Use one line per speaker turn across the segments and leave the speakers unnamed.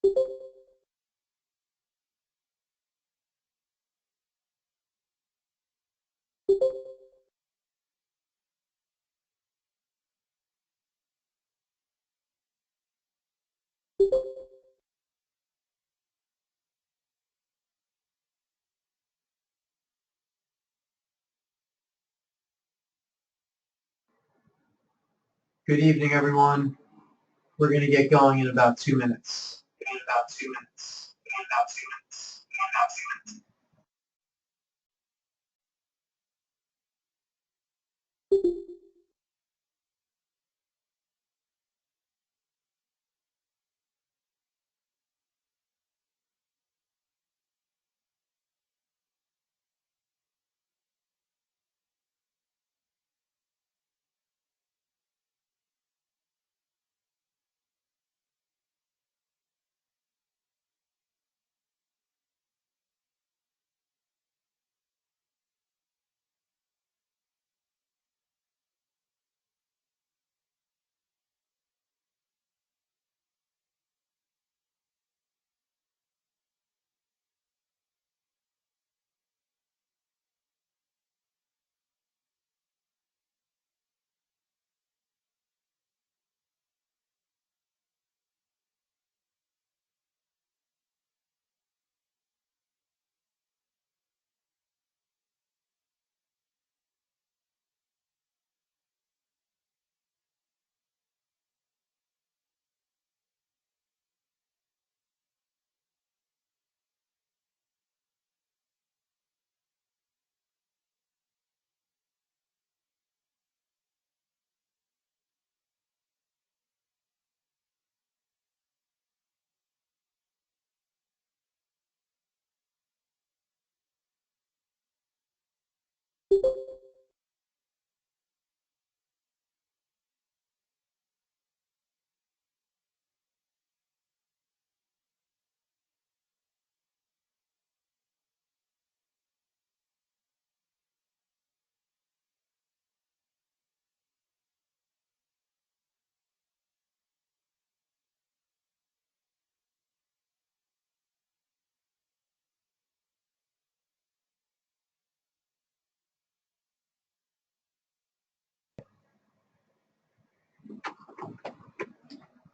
Good evening, everyone. We're going to get going in about 2 minutes.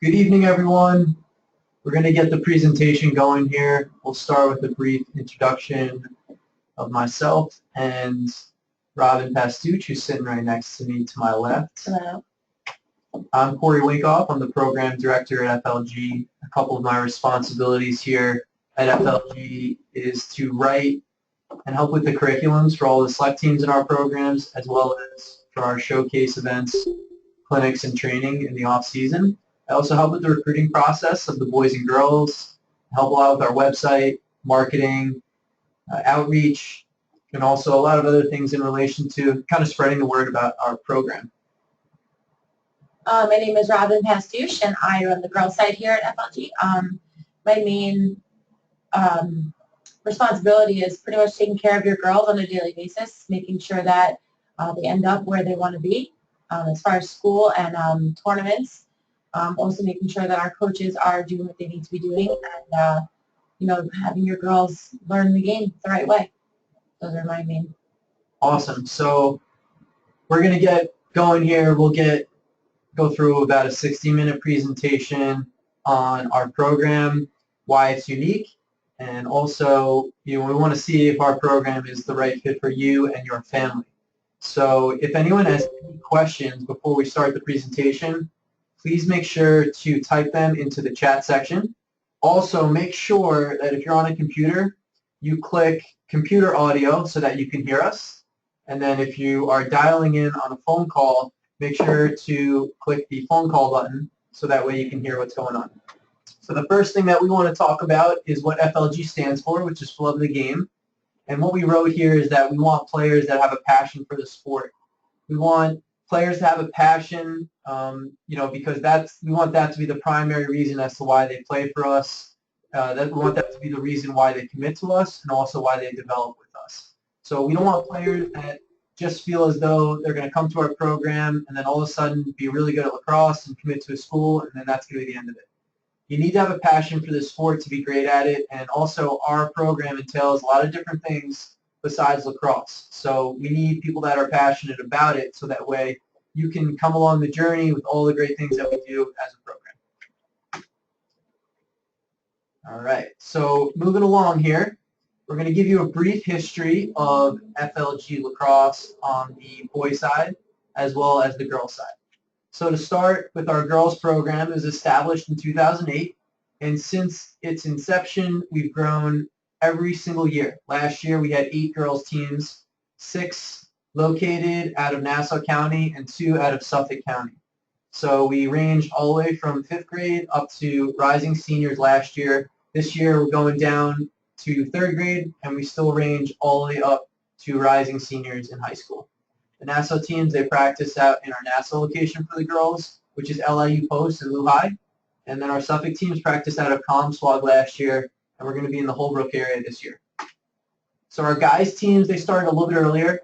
Good evening, everyone. We're going to get the presentation going here. We'll start with a brief introduction of myself and Robin Pastuch, who's sitting right next to me to my left.
Hello.
I'm Corey Winkoff. I'm the program director at FLG. A couple of my responsibilities here at FLG is to write and help with the curriculums for all the select teams in our programs, as well as for our showcase events, clinics, and training in the off-season. I also help with the recruiting process of the boys and girls, help a lot with our website, marketing, outreach, and also a lot of other things in relation to kind of spreading the word about our program.
My name is Robin Pastuch, and I run the girls' side here at FLG. My main responsibility is pretty much taking care of your girls on a daily basis, making sure that they end up where they want to be as far as school and tournaments. Also making sure that our coaches are doing what they need to be doing and, having your girls learn the game the right way. Those are my main.
Awesome. So we're going to get going here. We'll go through about a 60-minute presentation on our program, why it's unique, and also we want to see if our program is the right fit for you and your family. So if anyone has any questions before we start the presentation, please make sure to type them into the chat section. Also, make sure that if you're on a computer, you click computer audio so that you can hear us. And then if you are dialing in on a phone call, make sure to click the phone call button so that way you can hear what's going on. So the first thing that we want to talk about is what FLG stands for, which is Love the Game. And what we wrote here is that we want players that have a passion for the sport. We want players to have a passion, because we want that to be the primary reason as to why they play for us. We want that to be the reason why they commit to us and also why they develop with us. So we don't want players that just feel as though they're going to come to our program and then all of a sudden be really good at lacrosse and commit to a school, and then that's going to be the end of it. You need to have a passion for this sport to be great at it, and also our program entails a lot of different things besides lacrosse. So we need people that are passionate about it so that way you can come along the journey with all the great things that we do as a program. All right, so moving along here, we're going to give you a brief history of FLG Lacrosse on the boys side as well as the girls side. So to start with, our girls program, it was established in 2008, and since its inception, we've grown every single year. Last year, we had 8 girls teams, 6 located out of Nassau County and 2 out of Suffolk County. So we ranged all the way from 5th grade up to rising seniors last year. This year, we're going down to 3rd grade, and we still range all the way up to rising seniors in high school. The Nassau teams, they practice out in our Nassau location for the girls, which is LIU Post and Lehigh. And then our Suffolk teams practiced out of Comswag last year, and we're going to be in the Holbrook area this year. So our guys teams, they started a little bit earlier.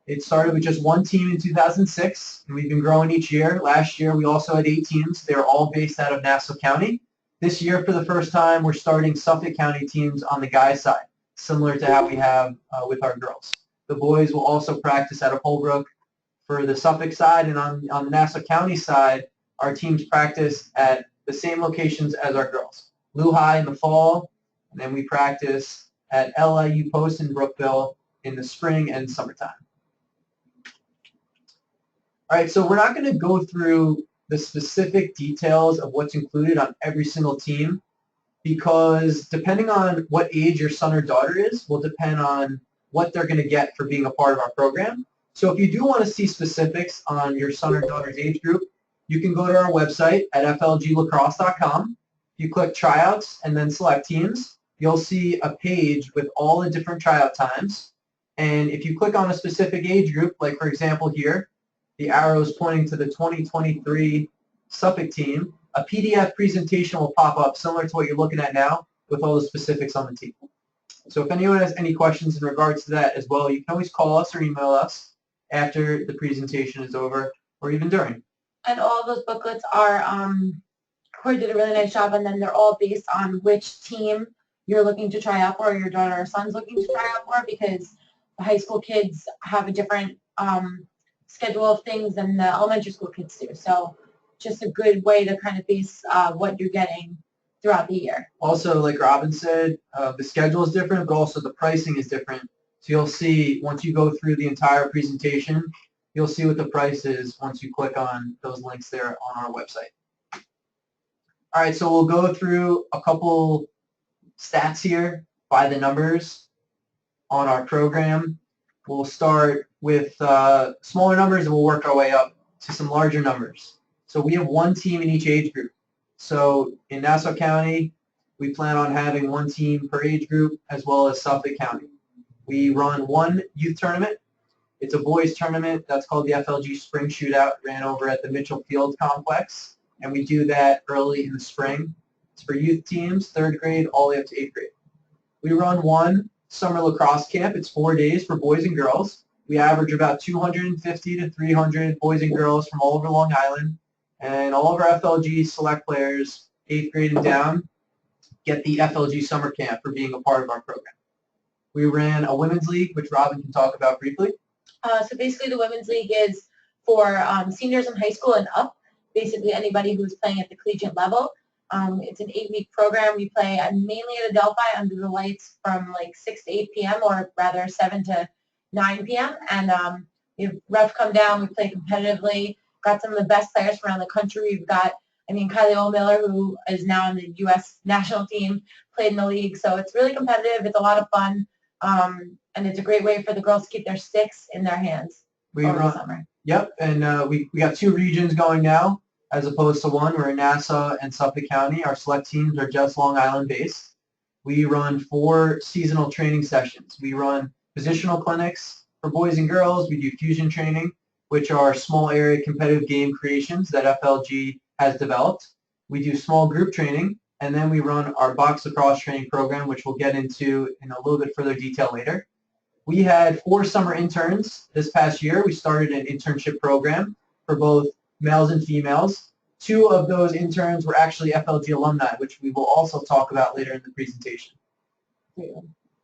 It started with just 1 team in 2006, and we've been growing each year. Last year, we also had 8 teams. They were all based out of Nassau County. This year, for the first time, we're starting Suffolk County teams on the guys' side, similar to how we have with our girls. The boys will also practice out of Holbrook for the Suffolk side, and on the Nassau County side, our teams practice at the same locations as our girls. Lehigh in the fall, and then we practice at LIU Post in Brookville in the spring and summertime. All right, so we're not going to go through the specific details of what's included on every single team, because depending on what age your son or daughter is will depend on what they're going to get for being a part of our program. So if you do want to see specifics on your son or daughter's age group, you can go to our website at flglacrosse.com. If you click tryouts and then select teams, you'll see a page with all the different tryout times. And if you click on a specific age group, like for example here, the arrow is pointing to the 2023 Suffolk team, a PDF presentation will pop up similar to what you're looking at now with all the specifics on the team. So if anyone has any questions in regards to that as well, you can always call us or email us after the presentation is over or even during.
And all those booklets are, Corey did a really nice job, and then they're all based on which team you're looking to try out for, or your daughter or son's looking to try out for, because the high school kids have a different schedule of things than the elementary school kids do. So just a good way to kind of base what you're getting throughout the year.
Also, like Robin said, the schedule is different, but also the pricing is different. So you'll see, once you go through the entire presentation, you'll see what the price is once you click on those links there on our website. All right, so we'll go through a couple stats here by the numbers on our program. We'll start with smaller numbers and we'll work our way up to some larger numbers. So we have 1 team in each age group. So in Nassau County, we plan on having 1 team per age group, as well as Suffolk County. We run 1 youth tournament. It's a boys tournament that's called the FLG Spring Shootout, ran over at the Mitchell Field Complex, and we do that early in the spring. It's for youth teams, 3rd grade all the way up to 8th grade. We run 1 summer lacrosse camp. It's 4 days for boys and girls. We average about 250 to 300 boys and girls from all over Long Island. And all of our FLG select players, 8th grade and down, get the FLG summer camp for being a part of our program. We ran a women's league, which Robin can talk about briefly.
So basically the women's league is for seniors in high school and up, basically anybody who's playing at the collegiate level. It's an 8-week program. We play mainly at Adelphi under the lights from like 6 to 8 p.m. or rather 7 to 9 p.m. And we have ref come down. We play competitively. Got some of the best players from around the country. We've got, Kylie O'Miller, who is now in the U.S. national team, played in the league. So it's really competitive. It's a lot of fun. And it's a great way for the girls to keep their sticks in their hands over the summer.
Yep, and we got 2 regions going now as opposed to 1. We're in Nassau and Suffolk County. Our select teams are just Long Island based. We run 4 seasonal training sessions. We run positional clinics for boys and girls. We do fusion training, which are small area competitive game creations that FLG has developed. We do small group training, and then we run our box lacrosse training program, which we'll get into in a little bit further detail later. We had 4 summer interns this past year. We started an internship program for both males and females 2 of those interns were actually FLG alumni, which we will also talk about later in the presentation.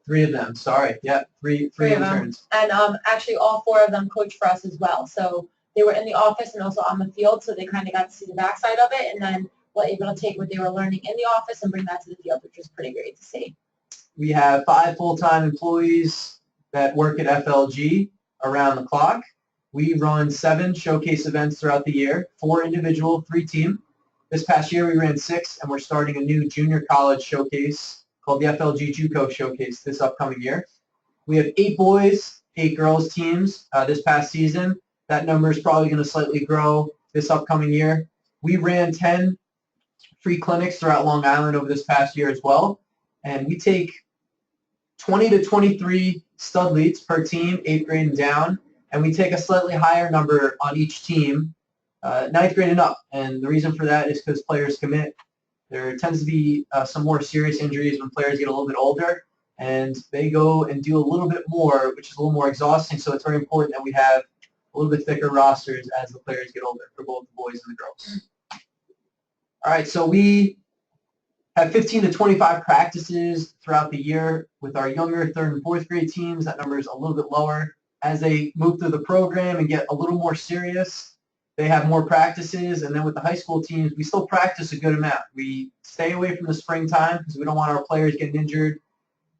3 of them, sorry. Yeah, three interns.
And actually all 4 of them coach for us as well. So they were in the office and also on the field, so they kind of got to see the backside of it, and then were able to take what they were learning in the office and bring that to the field, which was pretty great to see.
We have 5 full-time employees that work at FLG around the clock. We run 7 showcase events throughout the year, 4 individual, 3 team. This past year we ran 6, and we're starting a new junior college showcase called the FLG JUCO Showcase this upcoming year. We have 8 boys, 8 girls teams this past season. That number is probably going to slightly grow this upcoming year. We ran 10 free clinics throughout Long Island over this past year as well, and we take 20 to 23 studleets per team, 8th grade and down, and we take a slightly higher number on each team, 9th grade and up. And the reason for that is because players commit. There tends to be some more serious injuries when players get a little bit older, and they go and do a little bit more, which is a little more exhausting. So it's very important that we have a little bit thicker rosters as the players get older for both the boys and the girls. All right, so we have 15 to 25 practices throughout the year with our younger 3rd and 4th grade teams. That number is a little bit lower. As they move through the program and get a little more serious, they have more practices. And then with the high school teams, we still practice a good amount. We stay away from the springtime because we don't want our players getting injured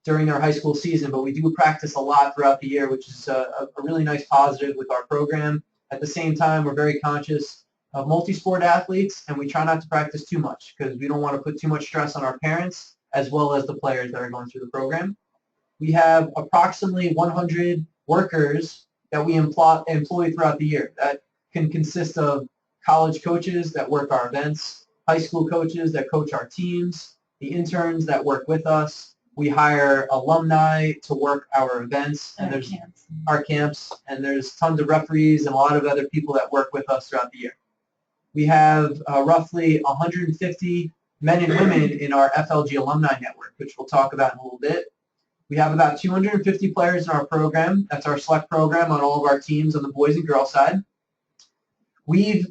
during their high school season, but we do practice a lot throughout the year, which is a really nice positive with our program. At the same time, we're very conscious of multi-sport athletes, and we try not to practice too much because we don't want to put too much stress on our parents as well as the players that are going through the program. We have approximately 100 workers that we employ throughout the year. That can consist of college coaches that work our events, high school coaches that coach our teams, the interns that work with us. We hire alumni to work our events and there's our camps, and there's tons of referees and a lot of other people that work with us throughout the year. We have roughly 150 men and women in our FLG Alumni Network, which we'll talk about in a little bit. We have about 250 players in our program. That's our select program on all of our teams on the boys and girls side. We've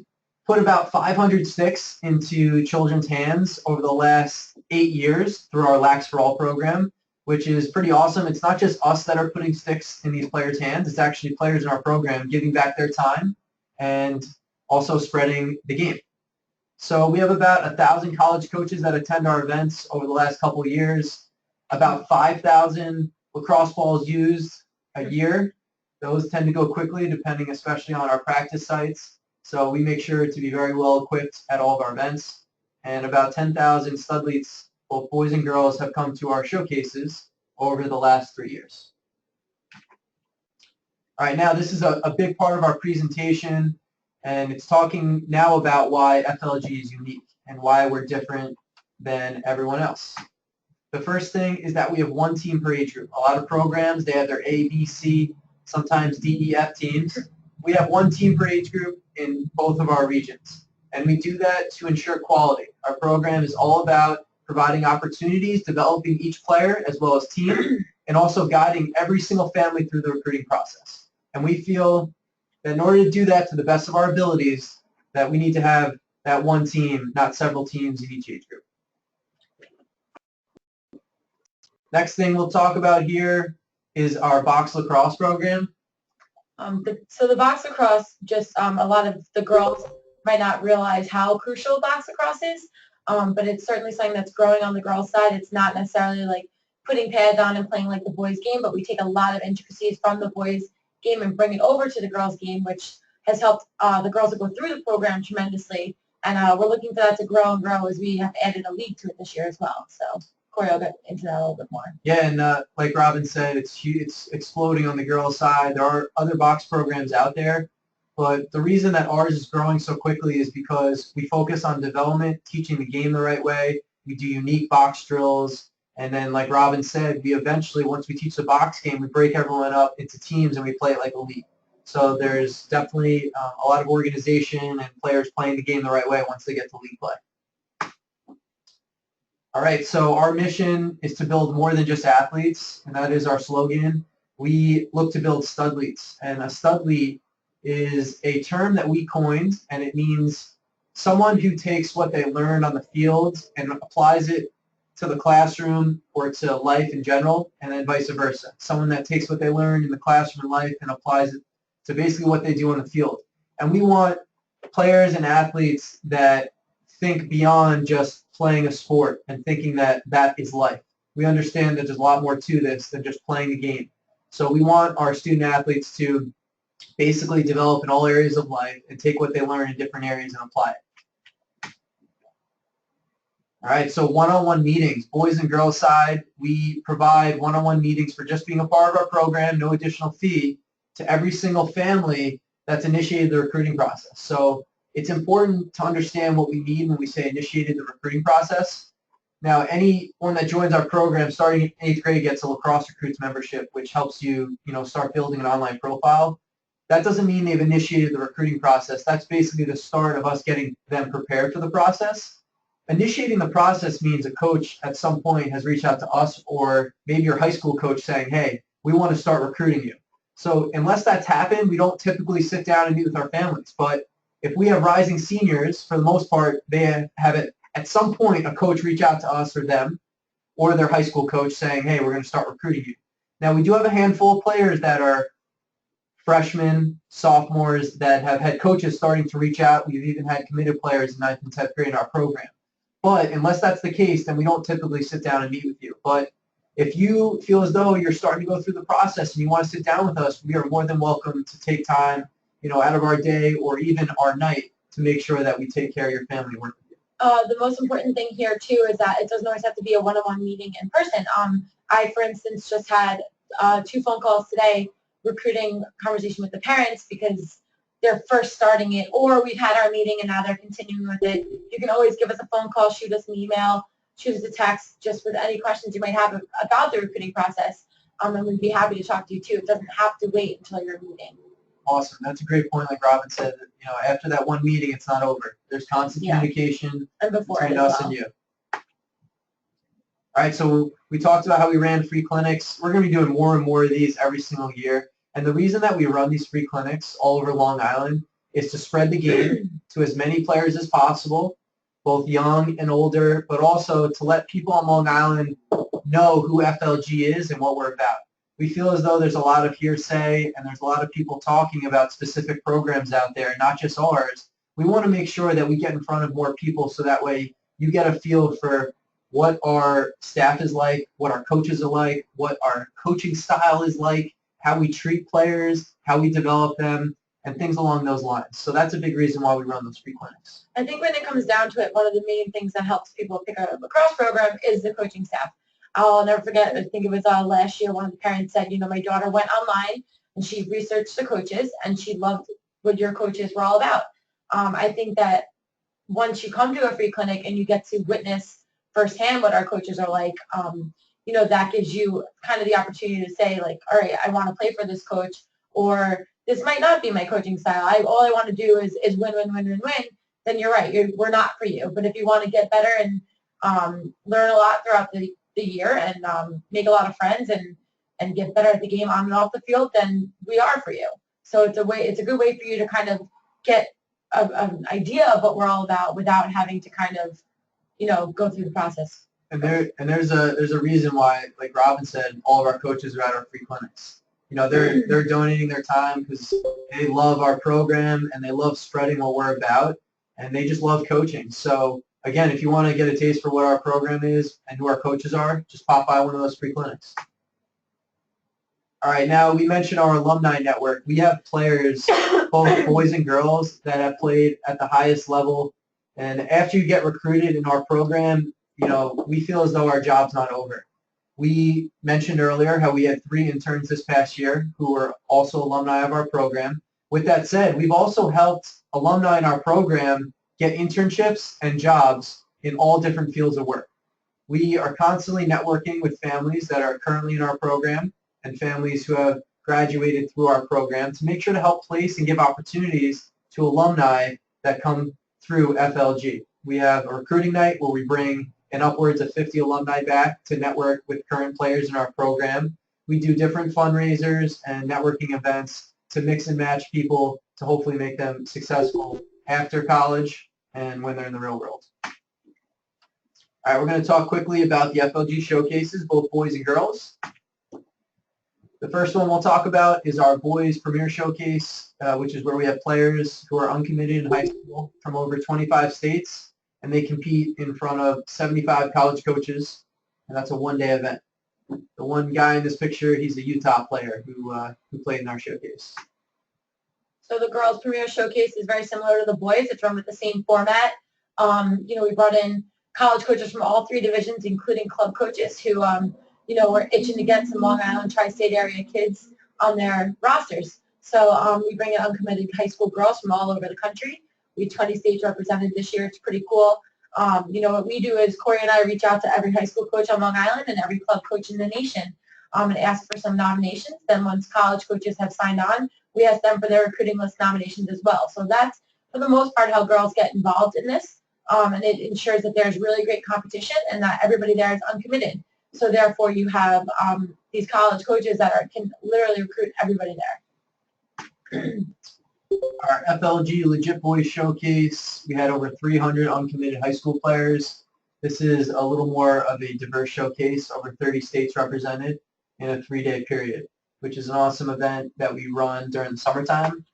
put about 500 sticks into children's hands over the last 8 years through our Lax for All program, which is pretty awesome. It's not just us that are putting sticks in these players' hands. It's actually players in our program giving back their time and also spreading the game. So we have about 1,000 college coaches that attend our events over the last couple of years, about 5,000 lacrosse balls used a year. Those tend to go quickly, depending especially on our practice sites. So we make sure to be very well equipped at all of our events. And about 10,000 studleets, both boys and girls, have come to our showcases over the last 3 years. All right, now this is a big part of our presentation, and it's talking now about why FLG is unique and why we're different than everyone else. The first thing is that we have 1 team per age group. A lot of programs, they have their A, B, C, sometimes D, E, F teams. We have 1 team per age group in both of our regions, and we do that to ensure quality. Our program is all about providing opportunities, developing each player as well as team, and also guiding every single family through the recruiting process. And we feel that in order to do that to the best of our abilities, that we need to have that 1 team, not several teams in each age group. Next thing we'll talk about here is our box lacrosse program.
So the box lacrosse, just a lot of the girls might not realize how crucial box lacrosse is, but it's certainly something that's growing on the girls' side. It's not necessarily like putting pads on and playing like the boys' game, but we take a lot of intricacies from the boys' game and bring it over to the girls' game, which has helped the girls to go through the program tremendously. And we're looking for that to grow and grow as we have added a league to it this year as well. So Corey will get into that a little bit more.
Yeah, and like Robin said, it's exploding on the girls' side. There are other box programs out there, but the reason that ours is growing so quickly is because we focus on development, teaching the game the right way. We do unique box drills, and then like Robin said, we eventually, once we teach the box game, we break everyone up into teams and we play it like a league. So there's definitely a lot of organization and players playing the game the right way once they get to league play. All right, so our mission is to build more than just athletes, and that is our slogan. We look to build studleets, and a studleet is a term that we coined, and it means someone who takes what they learned on the field and applies it to the classroom or to life in general, and then vice versa. Someone that takes what they learned in the classroom and life and applies it to basically what they do on the field. And we want players and athletes that think beyond just playing a sport and thinking that that is life. We understand that there's a lot more to this than just playing a game. So we want our student athletes to basically develop in all areas of life and take what they learn in different areas and apply it. All right, so one-on-one meetings. Boys and girls side, we provide one-on-one meetings for just being a part of our program, no additional fee, to every single family that's initiated the recruiting process. So it's important to understand what we mean when we say initiated the recruiting process. Now, anyone that joins our program starting in 8th grade gets a Lacrosse Recruits membership, which helps you, start building an online profile. That doesn't mean they've initiated the recruiting process. That's basically the start of us getting them prepared for the process. Initiating the process means a coach at some point has reached out to us or maybe your high school coach saying, hey, we want to start recruiting you. So unless that's happened, we don't typically sit down and meet with our families. But if we have rising seniors, for the most part, they have it at some point a coach reach out to us or them or their high school coach saying, hey, we're going to start recruiting you. Now, we do have a handful of players that are freshmen, sophomores that have had coaches starting to reach out. We've even had committed players in 9th and 10th grade in our program. But unless that's the case, then we don't typically sit down and meet with you. But if you feel as though you're starting to go through the process and you want to sit down with us, we are more than welcome to take time, out of our day or even our night to make sure that we take care of your family and work with you.
The most important thing here too is that it doesn't always have to be a one-on-one meeting in person. I, for instance, just had 2 phone calls today recruiting conversation with the parents because they're first starting it, or we've had our meeting and now they're continuing with it. You can always give us a phone call, shoot us an email, shoot us a text just with any questions you might have about the recruiting process, and we'd be happy to talk to you too. It doesn't have to wait until your meeting.
Awesome. That's a great point. Like Robin said, after that one meeting, it's not over. There's constant communication between us and you. All right, so we talked about how we ran free clinics. We're going to be doing more and more of these every single year. And the reason that we run these free clinics all over Long Island is to spread the game to as many players as possible, both young and older, but also to let people on Long Island know who FLG is and what we're about. We feel as though there's a lot of hearsay and there's a lot of people talking about specific programs out there, not just ours. We want to make sure that we get in front of more people so that way you get a feel for what our staff is like, what our coaches are like, what our coaching style is like, how we treat players, how we develop them, and things along those lines. So that's a big reason why we run those free clinics.
I think when it comes down to it, one of the main things that helps people pick a lacrosse program is the coaching staff. I'll never forget, I think it was last year, one of the parents said, my daughter went online and she researched the coaches and she loved what your coaches were all about. I think that once you come to a free clinic and you get to witness firsthand what our coaches are like, that gives you kind of the opportunity to say, like, all right, I want to play for this coach, or this might not be my coaching style. All I want to do is win, win, win, win, win. Then you're right. We're not for you. But if you want to get better and learn a lot throughout the year and make a lot of friends and get better at the game on and off the field, then we are for you. So it's a good way for you to kind of get an idea of what we're all about without having to kind of, go through the process.
And there's a reason why, like Robin said, all of our coaches are at our free clinics. They're donating their time because they love our program and they love spreading what we're about, and they just love coaching. So again, if you want to get a taste for what our program is and who our coaches are, just pop by one of those free clinics. All right, now we mentioned our alumni network. We have players, both boys and girls, that have played at the highest level. And after you get recruited in our program, we feel as though our job's not over. We mentioned earlier how we had 3 interns this past year who were also alumni of our program. With that said, we've also helped alumni in our program get internships and jobs in all different fields of work. We are constantly networking with families that are currently in our program and families who have graduated through our program to make sure to help place and give opportunities to alumni that come through FLG. We have a recruiting night where we bring in upwards of 50 alumni back to network with current players in our program. We do different fundraisers and networking events to mix and match people to hopefully make them successful after college. and when they're in the real world. All right, we're going to talk quickly about the FLG showcases, both boys and girls. The first one we'll talk about is our boys premier showcase, which is where we have players who are uncommitted in high school from over 25 states, and they compete in front of 75 college coaches, and that's a one-day event. The one guy in this picture, he's a Utah player who played in our showcase.
So the girls' premier showcase is very similar to the boys. It's run with the same format. We brought in college coaches from all three divisions, including club coaches who, were itching to get some Long Island tri-state area kids on their rosters. So we bring in uncommitted high school girls from all over the country. We have 20 states represented this year. It's pretty cool. What we do is Corey and I reach out to every high school coach on Long Island and every club coach in the nation and ask for some nominations. Then once college coaches have signed on, we ask them for their recruiting list nominations as well. So that's, for the most part, how girls get involved in this. And it ensures that there's really great competition and that everybody there is uncommitted. So therefore, you have these college coaches that can literally recruit everybody there.
Our FLG Legit Boys Showcase, we had over 300 uncommitted high school players. This is a little more of a diverse showcase, over 30 states represented in a 3-day period, which is an awesome event that we run during the summertime.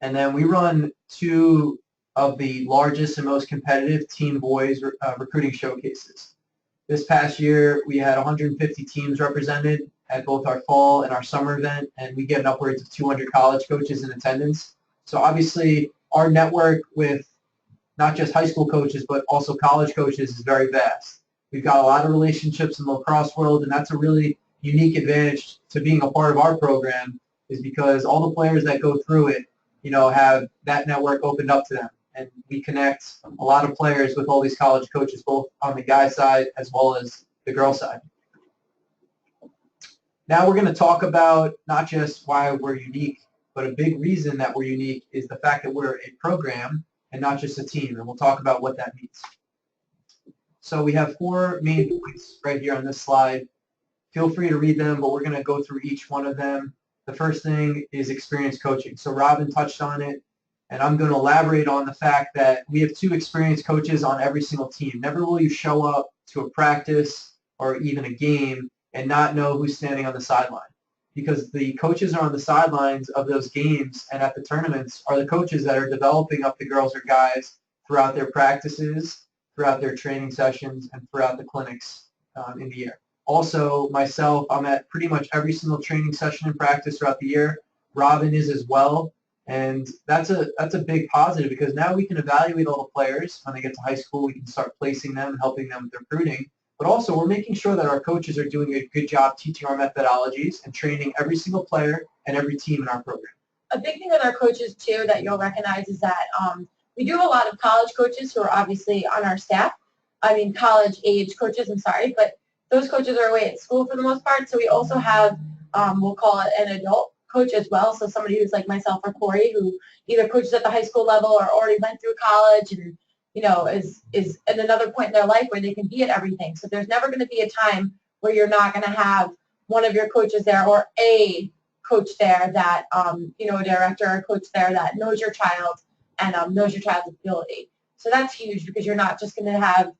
And then we run 2 of the largest and most competitive teen boys recruiting showcases. This past year, we had 150 teams represented at both our fall and our summer event, and we get upwards of 200 college coaches in attendance. So obviously, our network with not just high school coaches, but also college coaches is very vast. We've got a lot of relationships in the lacrosse world, and that's a really unique advantage to being a part of our program, is because all the players that go through it, have that network opened up to them. And we connect a lot of players with all these college coaches, both on the guy side as well as the girl side. Now we're going to talk about not just why we're unique, but a big reason that we're unique is the fact that we're a program and not just a team, and we'll talk about what that means. So we have 4 main points right here on this slide. Feel free to read them, but we're going to go through each one of them. The first thing is experience coaching. So Robin touched on it, and I'm going to elaborate on the fact that we have 2 experienced coaches on every single team. Never will you show up to a practice or even a game and not know who's standing on the sideline, because the coaches are on the sidelines of those games and at the tournaments are the coaches that are developing up the girls or guys throughout their practices, throughout their training sessions, and throughout the clinics in the year. Also, myself, I'm at pretty much every single training session and practice throughout the year. Robin is as well, and that's a big positive, because now we can evaluate all the players when they get to high school. We can start placing them, helping them with recruiting. But also, we're making sure that our coaches are doing a good job teaching our methodologies and training every single player and every team in our program.
A big thing with our coaches, too, that you'll recognize is that we do have a lot of college coaches who are obviously on our staff. I mean, college-age coaches, I'm sorry, but those coaches are away at school for the most part. So we also have, we'll call it an adult coach as well. So somebody who's like myself or Corey, who either coaches at the high school level or already went through college and is at another point in their life where they can be at everything. So there's never going to be a time where you're not going to have one of your coaches there or a coach there that, a director or coach there that knows your child and knows your child's ability. So that's huge, because you're not just going to have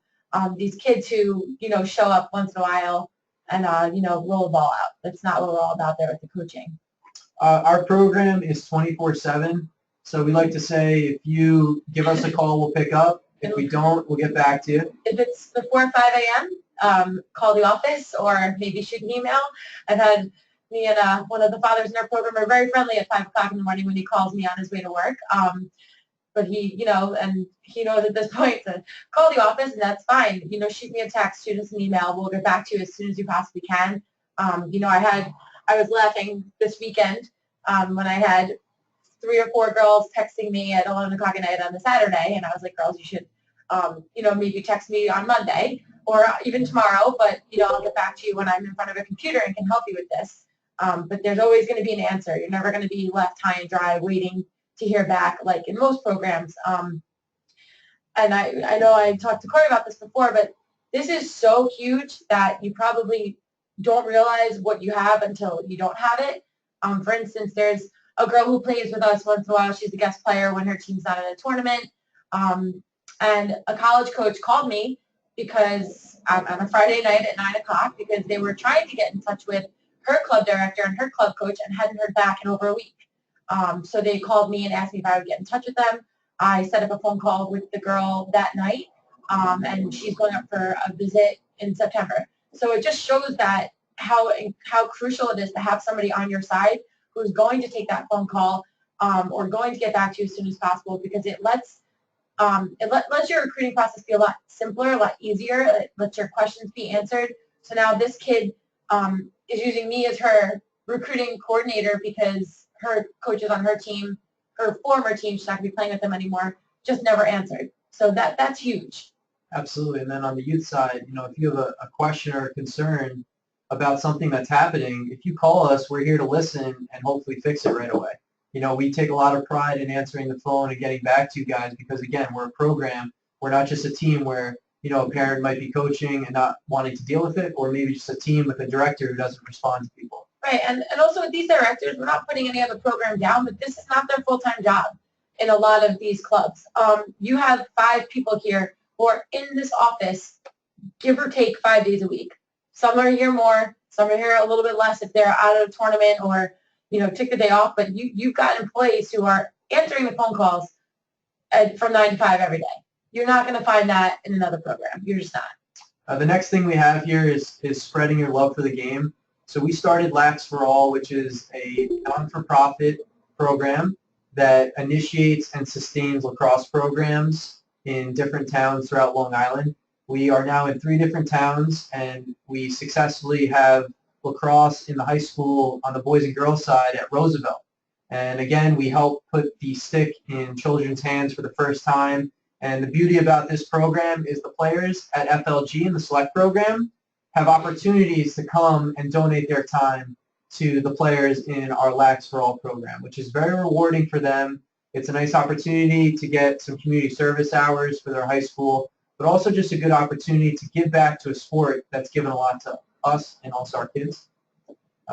these kids who, show up once in a while and, roll the ball out. That's not what we're all about there with the coaching.
Our program is 24/7. So we like to say, if you give us a call, we'll pick up. If we don't, we'll get back to you.
If it's before 5 a.m., call the office or maybe shoot an email. I've had me and one of the fathers in our program are very friendly at 5 o'clock in the morning when he calls me on his way to work. But he, and he knows at this point to call the office, and that's fine. Shoot me a text, shoot us an email. We'll get back to you as soon as you possibly can. I was laughing this weekend when I had 3 or 4 girls texting me at 11 o'clock at night on the Saturday, and I was like, girls, you should, maybe text me on Monday or even tomorrow, but, I'll get back to you when I'm in front of a computer and can help you with this. But there's always going to be an answer. You're never going to be left high and dry waiting to hear back like in most programs. And I know I talked to Corey about this before, but this is so huge that you probably don't realize what you have until you don't have it. For instance, there's a girl who plays with us once in a while. She's a guest player when her team's not in a tournament. And a college coach called me because on a Friday night at 9 o'clock because they were trying to get in touch with her club director and her club coach and hadn't heard back in over a week. So they called me and asked me if I would get in touch with them. I set up a phone call with the girl that night, and she's going up for a visit in September. So it just shows that how crucial it is to have somebody on your side who's going to take that phone call or going to get back to you as soon as possible, because it lets your recruiting process be a lot simpler, a lot easier. It lets your questions be answered. So now this kid is using me as her recruiting coordinator because her coaches on her team, her former team, she's not going to be playing with them anymore, just never answered. So that's huge.
Absolutely. And then on the youth side, if you have a question or a concern about something that's happening, if you call us, we're here to listen and hopefully fix it right away. We take a lot of pride in answering the phone and getting back to you guys because, again, we're a program. We're not just a team where, a parent might be coaching and not wanting to deal with it, or maybe just a team with a director who doesn't respond to people.
Right, and also with these directors, we're not putting any other program down, but this is not their full-time job in a lot of these clubs. You have 5 people here who are in this office, give or take 5 days a week. Some are here more, some are here a little bit less if they're out of a tournament or, took the day off, but you've got employees who are answering the phone calls from 9 to 5 every day. You're not going to find that in another program. You're just not.
The next thing we have here is spreading your love for the game. So we started Lax for All, which is a non-for-profit program that initiates and sustains lacrosse programs in different towns throughout Long Island. We are now in 3 different towns, and we successfully have lacrosse in the high school on the boys and girls side at Roosevelt. And again, we help put the stick in children's hands for the first time. And the beauty about this program is the players at FLG in the select program have opportunities to come and donate their time to the players in our Lax for All program, which is very rewarding for them. It's a nice opportunity to get some community service hours for their high school, but also just a good opportunity to give back to a sport that's given a lot to us and also our kids.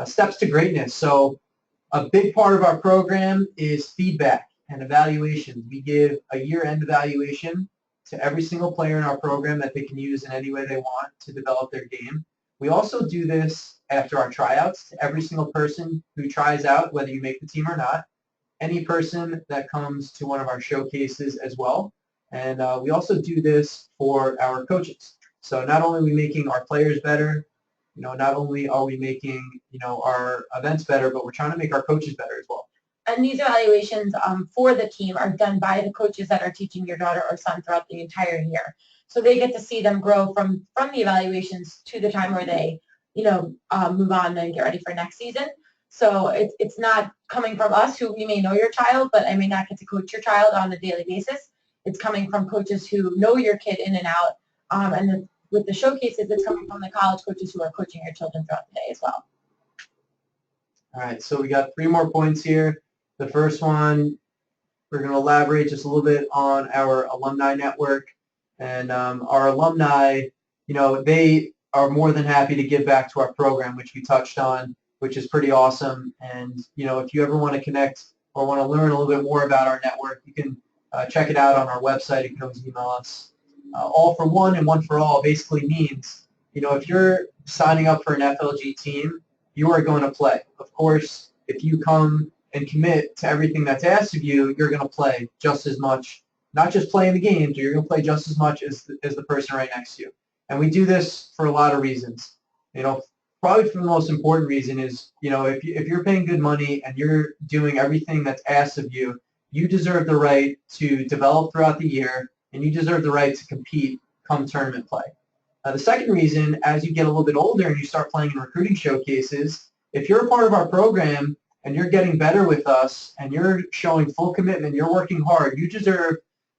Steps to greatness. So a big part of our program is feedback and evaluation. We give a year-end evaluation to every single player in our program that they can use in any way they want to develop their game. We also do this after our tryouts to every single person who tries out, whether you make the team or not, any person that comes to one of our showcases as well. And we also do this for our coaches. So not only are we making our players better, not only are we making, our events better, but we're trying to make our coaches better as well.
And these evaluations for the team are done by the coaches that are teaching your daughter or son throughout the entire year. So they get to see them grow from the evaluations to the time where they, move on and get ready for next season. So it's not coming from us who we may know your child, but I may not get to coach your child on a daily basis. It's coming from coaches who know your kid in and out. And with the showcases, it's coming from the college coaches who are coaching your children throughout the day as well.
All right, so we got 3 more points here. The first one, we're going to elaborate just a little bit on our alumni network. And our alumni, they are more than happy to give back to our program, which we touched on, which is pretty awesome. And, if you ever want to connect or want to learn a little bit more about our network, you can check it out on our website. You can always email us. All for one and one for all basically means, if you're signing up for an FLG team, you are going to play. Of course, if you come and commit to everything that's asked of you, you're going to play just as much, not just play in the games, but you're going to play just as much as the person right next to you. And we do this for a lot of reasons. Probably for the most important reason is, if you're paying good money and you're doing everything that's asked of you, you deserve the right to develop throughout the year, and you deserve the right to compete come tournament play. The second reason, as you get a little bit older and you start playing in recruiting showcases, if you're a part of our program and you're getting better with us and you're showing full commitment, you're working hard, you deserve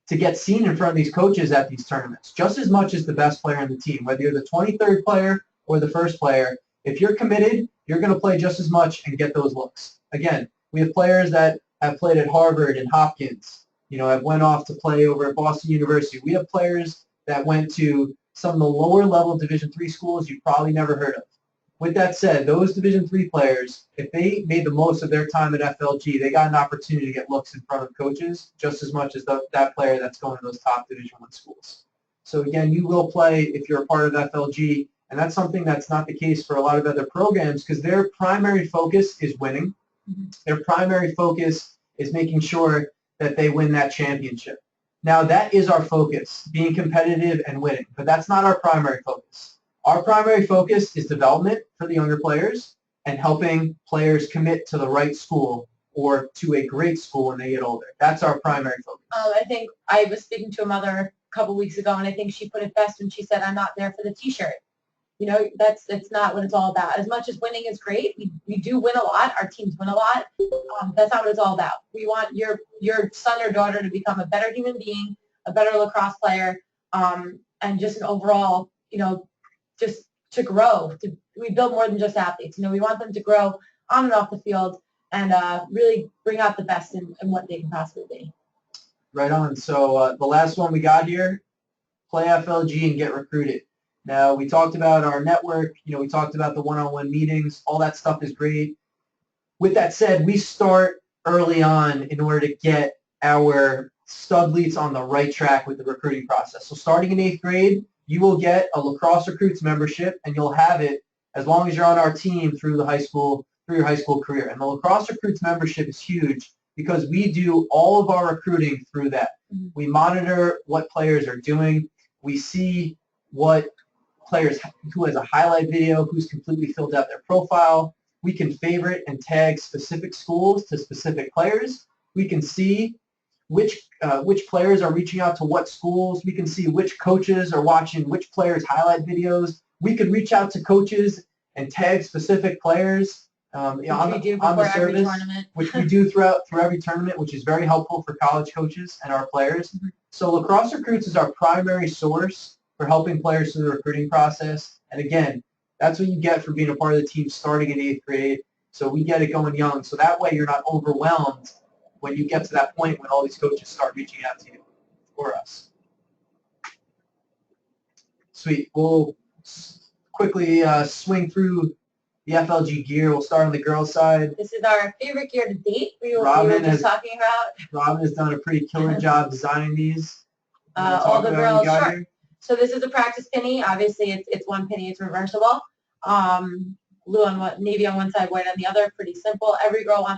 to get seen in front of these coaches at these tournaments just as much as the best player on the team, whether you're the 23rd player or the first player. If you're committed, you're going to play just as much and get those looks. Again, we have players that have played at Harvard and Hopkins, have went off to play over at Boston University. We have players that went to some of the lower level Division III schools you've probably never heard of. with that said, those Division III players, if they made the most of their time at FLG, they got an opportunity to get looks in front of coaches just as much as that player that's going to those top Division I schools. So again, you will play if you're a part of FLG, and that's something that's not the case for a lot of other programs because their primary focus is winning. Their primary focus is making sure that they win that championship. Now, that is our focus, being competitive and winning, but that's not our primary focus. Our primary focus is development for the younger players and helping players commit to the right school or to a great school when they get older. That's our primary focus.
I think I was speaking to a mother a couple weeks ago, and I think she put it best when she said, I'm not there for the T-shirt. You know, that's not what it's all about. As much as winning is great, we do win a lot. Our teams win a lot. That's not what it's all about. We want your son or daughter to become a better human being, a better lacrosse player, and just an overall, you know, just to grow. We build more than just athletes. You know, we want them to grow on and off the field and really bring out the best in what they can possibly be.
Right on. So the last one we got here, play FLG and get recruited. Now, we talked about our network. You know, we talked about the one-on-one meetings. All that stuff is great. With that said, we start early on in order to get our studleets on the right track with the recruiting process. So starting in 8th grade, you will get a Lacrosse Recruits membership, and you'll have it as long as you're on our team through your high school career. And the Lacrosse Recruits membership is huge because we do all of our recruiting through that. We monitor what players are doing. We see what players, who has a highlight video, who's completely filled out their profile. We can favorite and tag specific schools to specific players. We can see which players are reaching out to what schools. We can see which coaches are watching which players' highlight videos. We could reach out to coaches and tag specific players on the service, which we do through every tournament, which is very helpful for college coaches and our players. So Lacrosse Recruits is our primary source for helping players through the recruiting process. And again, that's what you get for being a part of the team starting in 8th grade. So we get it going young. So that way you're not overwhelmed when you get to that point when all these coaches start reaching out to you or us. Sweet. We'll quickly swing through the FLG gear. We'll start on the girls' side.
This is our favorite gear to date. We were just talking about.
Robin has done a pretty killer job designing these.
All the girls, sure. So this is a practice penny. Obviously, it's one penny. It's reversible. Blue on one, navy on one side, white on the other. Pretty simple. Every girl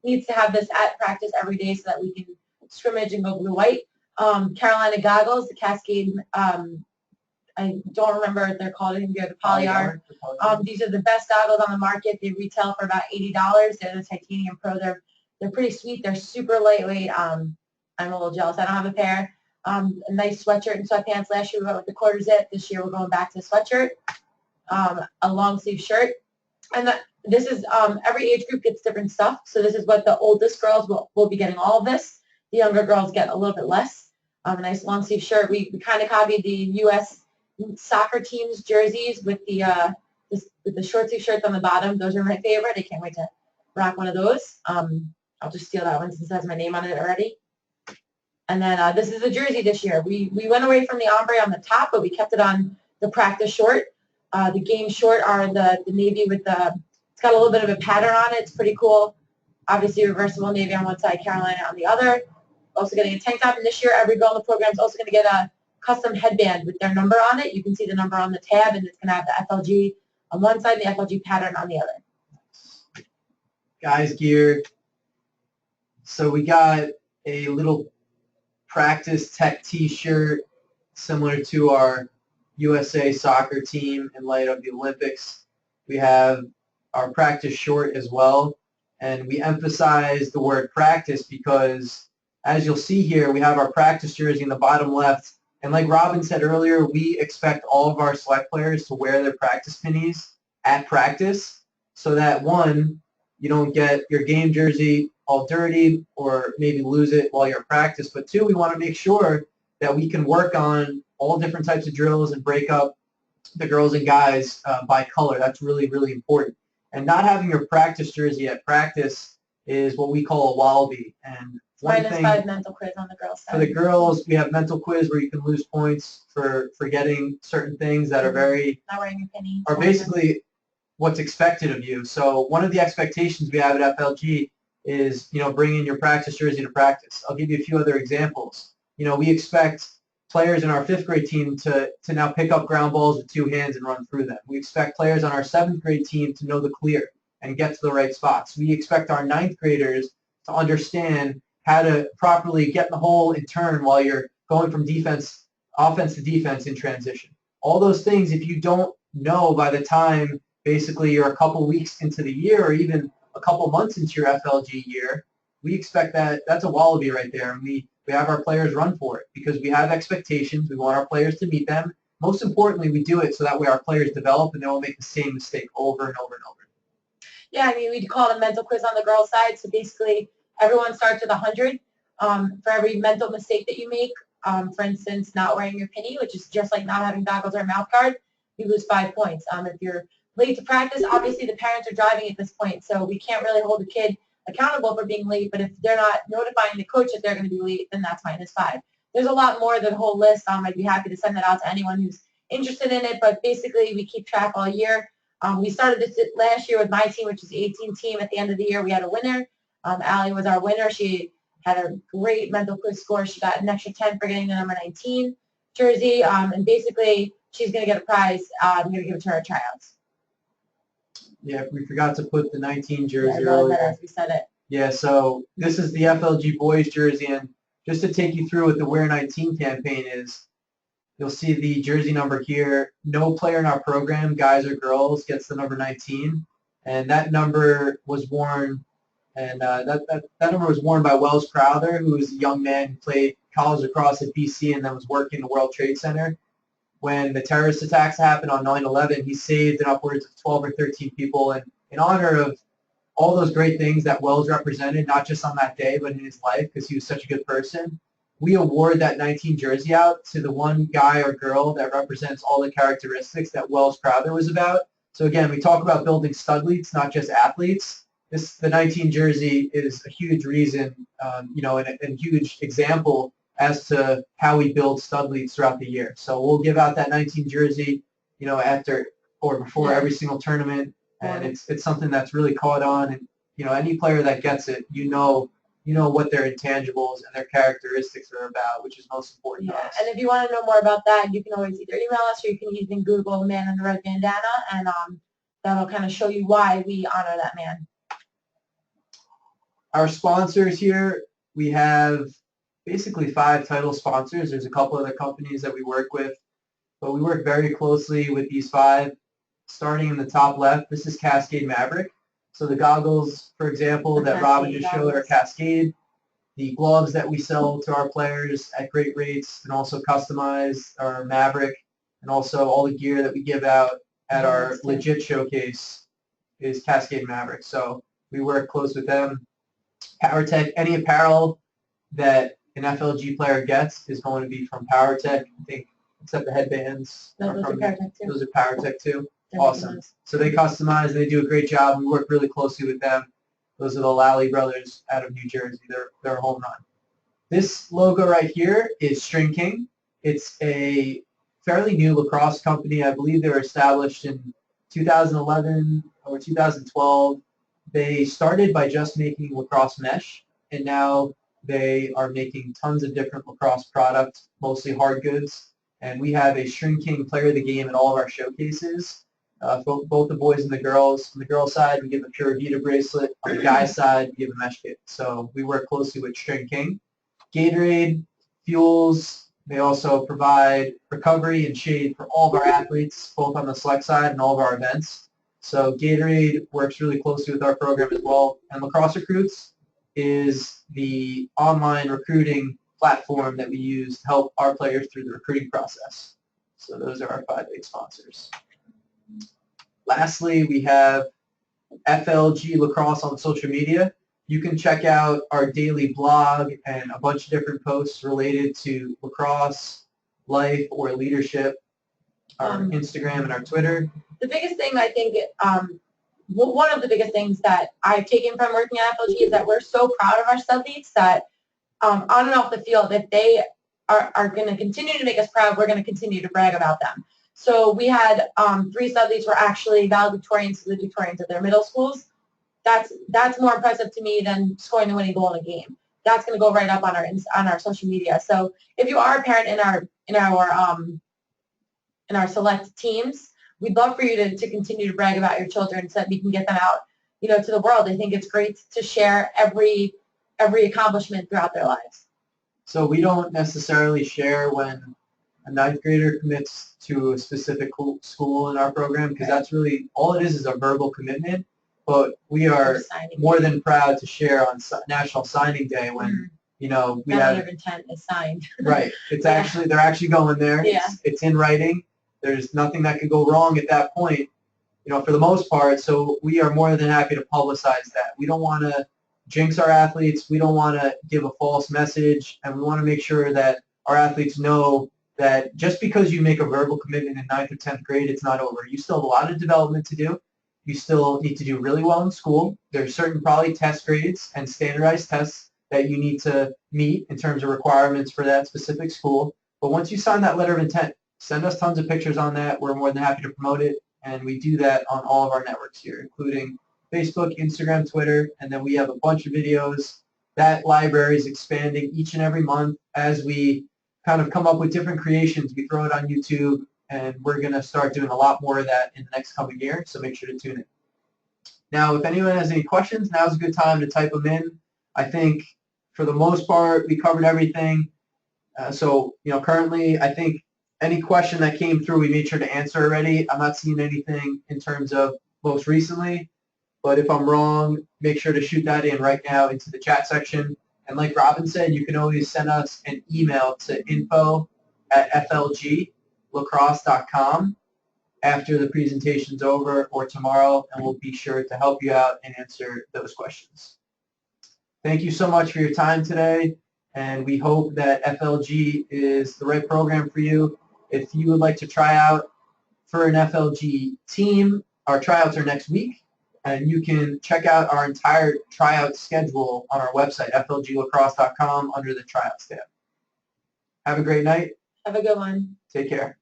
needs to have this at practice every day so that we can scrimmage and go blue-white. Carolina goggles, the Cascade. I don't remember what they're called. I think they're the Polyar. These are the best goggles on the market. They retail for about $80. They're the Titanium Pro. They're pretty sweet. They're super lightweight. I'm a little jealous. I don't have a pair. A nice sweatshirt and sweatpants. Last year we went with the quarter zip. This year we're going back to the sweatshirt. A long sleeve shirt. And this is every age group gets different stuff. So this is what the oldest girls will be getting all of this. The younger girls get a little bit less. A nice long sleeve shirt. We kind of copied the U.S. soccer team's jerseys with the short sleeve shirts on the bottom. Those are my favorite. I can't wait to rock one of those. I'll just steal that one since it has my name on it already. And then this is the jersey this year. We went away from the ombre on the top, but we kept it on the practice short. The game short are the navy with it's got a little bit of a pattern on it. It's pretty cool. Obviously reversible navy on one side, Carolina on the other. Also getting a tank top. And this year, every girl in the program is also going to get a custom headband with their number on it. You can see the number on the tab, and it's going to have the FLG on one side and the FLG pattern on the other.
Guys gear. So we got a little practice tech t-shirt similar to our USA soccer team in light of the Olympics. We have our practice short as well, and we emphasize the word practice because as you'll see here, we have our practice jersey in the bottom left, and like Robin said earlier, we expect all of our select players to wear their practice pennies at practice so that one, you don't get your game jersey all dirty or maybe lose it while you're at practice, but two, we want to make sure that we can work on all different types of drills and break up the girls and guys by color. That's really, really important. And not having your practice jersey at practice is what we call a wallaby. And
-5 mental quiz on the girls' side.
For the girls, we have mental quiz where you can lose points for forgetting certain things that are
not wearing your penny.
Are basically what's expected of you. So one of the expectations we have at FLG is, bringing your practice jersey to practice. I'll give you a few other examples. We expect players in our 5th grade team to now pick up ground balls with 2 hands and run through them. We expect players on our 7th grade team to know the clear and get to the right spots. We expect our 9th graders to understand how to properly get in the hole and turn while you're going from offense to defense in transition. All those things, if you don't know by the time basically you're a couple weeks into the year or even a couple months into your FLG year, we expect that's a wallaby right there, and we have our players run for it because we have expectations. We want our players to meet them. Most importantly, we do it so that way our players develop and they won't make the same mistake over and over and over.
Yeah, I mean, we call it a mental quiz on the girls' side. So basically, everyone starts with 100 for every mental mistake that you make. For instance, not wearing your pinny, which is just like not having goggles or a mouth guard, you lose 5 points. If you're late to practice, obviously the parents are driving at this point, so we can't really hold the kid accountable for being late, but if they're not notifying the coach that they're going to be late, then that's -5. There's a lot more than the whole list. I'd be happy to send that out to anyone who's interested in it, but basically we keep track all year. We started this last year with my team, which is the 18 team. At the end of the year, we had a winner. Allie was our winner. She had a great mental quiz score. She got an extra 10 for getting the number 19 jersey, and basically she's going to get a prize. I'm going to give it to her at tryouts.
Yeah, we forgot to put the 19 jersey
earlier. As we said it.
Yeah, so this is the FLG boys jersey, and just to take you through what the Wear 19 campaign is, you'll see the jersey number here. No player in our program, guys or girls, gets the number 19, and that number was worn, and that number was worn by Wells Crowther, who was a young man who played college lacrosse at BC and then was working the World Trade Center. When the terrorist attacks happened on 9/11, he saved upwards of 12 or 13 people, and in honor of all those great things that Wells represented, not just on that day, but in his life, because he was such a good person, we award that 19 jersey out to the one guy or girl that represents all the characteristics that Wells Crowther was about. So again, we talk about building studleets, not just athletes. The 19 jersey is a huge reason, and huge example as to how we build studleets throughout the year. So we'll give out that 19 jersey, after or before every single tournament, and it's something that's really caught on. And any player that gets it, you know what their intangibles and their characteristics are about, which is most important to us.
And if you want to know more about that, you can always either email us or you can even Google "Man in the Red Bandana," and that'll kind of show you why we honor that man.
Our sponsors here, we have basically 5 title sponsors. There's a couple other companies that we work with, but we work very closely with these 5. Starting in the top left, this is Cascade Maverick. So the goggles, for example, that Robin just showed are Cascade. The gloves that we sell to our players at great rates and also customized are Maverick, and also all the gear that we give out at our legit showcase is Cascade Maverick. So we work close with them. PowerTech, any apparel that an FLG player gets is going to be from PowerTech, I think, except the headbands.
No, those are PowerTech too.
Those are PowerTech too. Awesome. So they customize, they do a great job. We work really closely with them. Those are the Lally brothers out of New Jersey. They're a home run. This logo right here is String King. It's a fairly new lacrosse company. I believe they were established in 2011 or 2012. They started by just making lacrosse mesh, and now they are making tons of different lacrosse products, mostly hard goods. And we have a String King player of the game at all of our showcases. Both the boys and the girls. On the girls' side, we give a Pure Vita bracelet. On the guys' side, we give a mesh kit. So we work closely with String King. Gatorade, fuels. They also provide recovery and shade for all of our athletes, both on the select side and all of our events. So Gatorade works really closely with our program as well. And Lacrosse Recruits is the online recruiting platform that we use to help our players through the recruiting process. So those are our 5 big sponsors. Lastly, we have FLG Lacrosse on social media. You can check out our daily blog and a bunch of different posts related to lacrosse, life, or leadership, our Instagram and our Twitter.
The biggest thing I think, one of the biggest things that I've taken from working at FLG is that we're so proud of our studleets that on and off the field, if they are going to continue to make us proud, we're going to continue to brag about them. So we had 3 Studleys were actually valedictorians, salutatorians at their middle schools. That's more impressive to me than scoring the winning goal in a game. That's going to go right up on our social media. So if you are a parent in our select teams, we'd love for you to continue to brag about your children so that we can get them out, to the world. I think it's great to share every accomplishment throughout their lives.
So we don't necessarily share when a 9th grader commits to a specific school in our program, because that's really all it is a verbal commitment. But we are more than proud to share on National Signing Day when we
have letter of intent is signed.
Right. It's actually they're actually going there.
Yeah.
It's in writing. There's nothing that could go wrong at that point, for the most part. So we are more than happy to publicize that. We don't want to jinx our athletes. We don't want to give a false message, and we want to make sure that our athletes know that just because you make a verbal commitment in 9th or 10th grade, it's not over. You still have a lot of development to do. You still need to do really well in school. There's certain probably test grades and standardized tests that you need to meet in terms of requirements for that specific school. But once you sign that letter of intent, send us tons of pictures on that. We're more than happy to promote it, and we do that on all of our networks here, including Facebook, Instagram, Twitter, and then we have a bunch of videos. That library is expanding each and every month as we kind of come up with different creations. We throw it on YouTube, and we're going to start doing a lot more of that in the next coming year, so make sure to tune in. Now, if anyone has any questions, now's a good time to type them in. I think for the most part, we covered everything. So, currently, I think any question that came through, we made sure to answer already. I'm not seeing anything in terms of most recently, but if I'm wrong, make sure to shoot that in right now into the chat section. And like Robin said, you can always send us an email to info@flglacrosse.com after the presentation's over or tomorrow, and we'll be sure to help you out and answer those questions. Thank you so much for your time today, and we hope that FLG is the right program for you. If you would like to try out for an FLG team, our tryouts are next week, and you can check out our entire tryout schedule on our website, flglacrosse.com, under the tryouts tab. Have a great night.
Have a good one.
Take care.